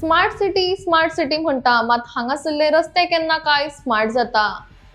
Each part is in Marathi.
स्मार्ट सिटी म्हणटा, मात हांगासरले रस्ते केन्ना काय स्मार्ट जाता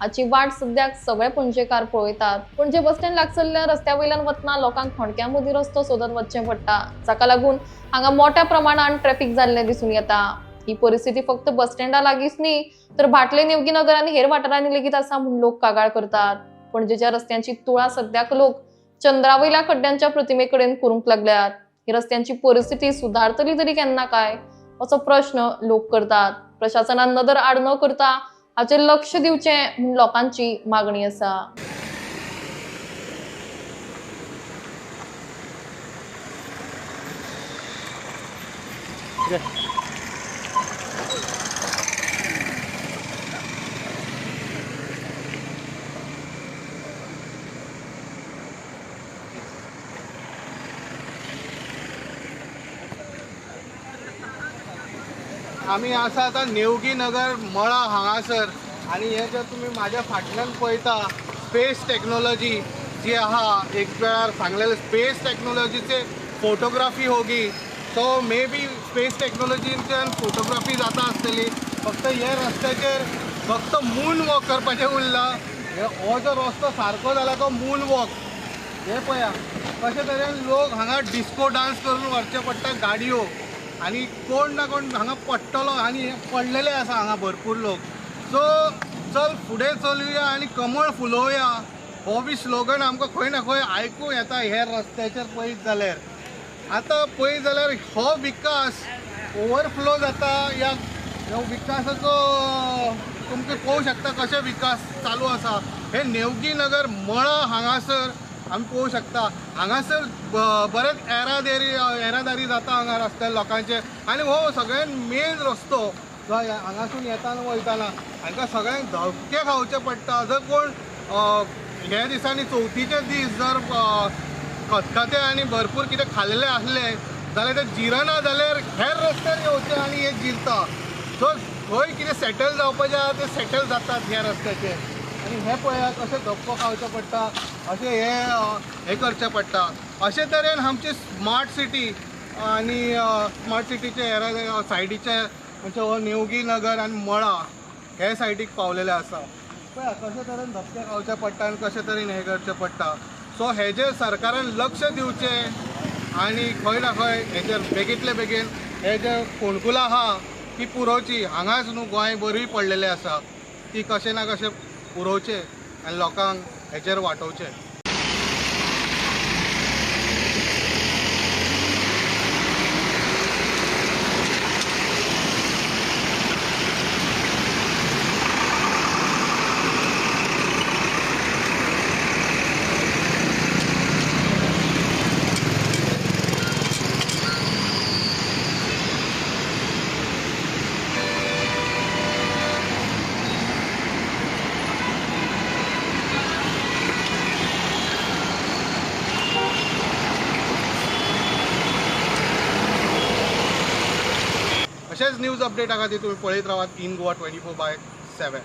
हाची वाट सद्याक सगळे पणजेकार पळयतात। पणजे बस स्टँड लागसरल्या रस्त्या वयल्यान वतना लोकांक थोडक्या मदीं रस्तो सोदत वचचें पडटा, जाका लागून हांगा मोठ्या प्रमाणात ट्रॅफिक जाल्लें दिसून येता। ही परिस्थिती फक्त बस स्टँडा लागींच न्ही, तर भाटले नेवगी नगर आनी हेर वाठारांनी लेगीत आसा म्हूण लोक कागाळ करतात। पणजेच्या रस्त्यांची तुळा सद्याक लोक चंद्रावयल्या खड्ड्यांच्या प्रतिमे कडेन करूंक लागल्यात। ही रस्त्यांची परिस्थिती सुधारतली तरी केन्ना काय असो प्रश्न लोक करतात। प्रशासनान नदर आड न करता हाचेर लक्ष दिवचें म्हूण लोकांची मागणी आसा। आम्ही आसा आता नेवगी नगर मळा हांगासर आणि हे जर तुम्ही माझ्या फाटल्यान पळयता स्पेस टेक्नॉलॉजी जी आहा, एक वेळार सांगलेले स्पेस टेक्नॉलॉजीचे फोटोग्राफी होगी, सो मे बी स्पेस टेक्नॉलॉजीच्यान फोटोग्राफी जाता आसतली। फक्त हे रस्त्याचेर फक्त मून वॉक करपाचें उरलां। हो जो रस्तो सारको जाला तो मून वॉक हे पळया कशे तरेन लोक हांगा डिस्को डान्स करून व्हरचे पडटा गाडयो, आणि कोण ना कोण हांगा पडटलो आणि पडलेले आसा हांगा भरपूर लोक। सो चल फुडें चलुया आणि कमळ फुलोवया हो बी स्लोगन आमकां खंय ना खंय आयकूं येता हे रस्त्याचेर पळयत जाल्यार। आतां पळयत जाल्यार हो विकास ओवरफ्लो जाता या विकासाचो तुमकां पळोवंक शकता कशे विकास चालू आसा। हे नेवगी नगर मळा हांगासर आमी पळोवंक शकता, हांगासर बरेच येरादारी जाता हांगा रस्त्यार लोकांचे, आणि हो सगळ्यात मेन रस्तो जो हांगासून येताना वयताना हांकां सगळ्यांक धक्के खावचे पडटा। जर कोण ह्या दिसांनी चवथीचे दीस जर खतखते आनी भरपूर कितें खाल्लेले आसले जाल्यार ते जिरना जाल्यार हेर रस्त्यार येवचे आनी हे जिरता। सो खंय कितें सेटल जावपाचें आहा ते सेटल जातात ह्या रस्त्याचेर, आणि हे पळया कशें धक्को खावचो पडटा, अशें हे करचें पडटा। अशे तरेन आमची स्मार्ट सिटी आणि स्मार्ट सिटीचे हेर सायडीचे म्हणजे हो नेवगी नगर आनी मळा हे सायडीक पावलेले आसा। पळया कशे तरेन धक्के खावचे पडटा आनी कशे तरेन हे करचें पडटा। सो हेजेर सरकारान लक्ष दिवचें आणि खंय ना खंय हेजेर बेगींतले बेगीन हे जे फोणकुलां आहा ती पुरोवची। हांगाच न्हू गोंय बरी पडलेले आसा, ती कशें ना कशें पुरोवचे आनी लोकांक हेजेर वाटोवचे। अशेंच न्यूज अपडेटा खातीर तुमी पळयत रावात इन गोवा 24/7।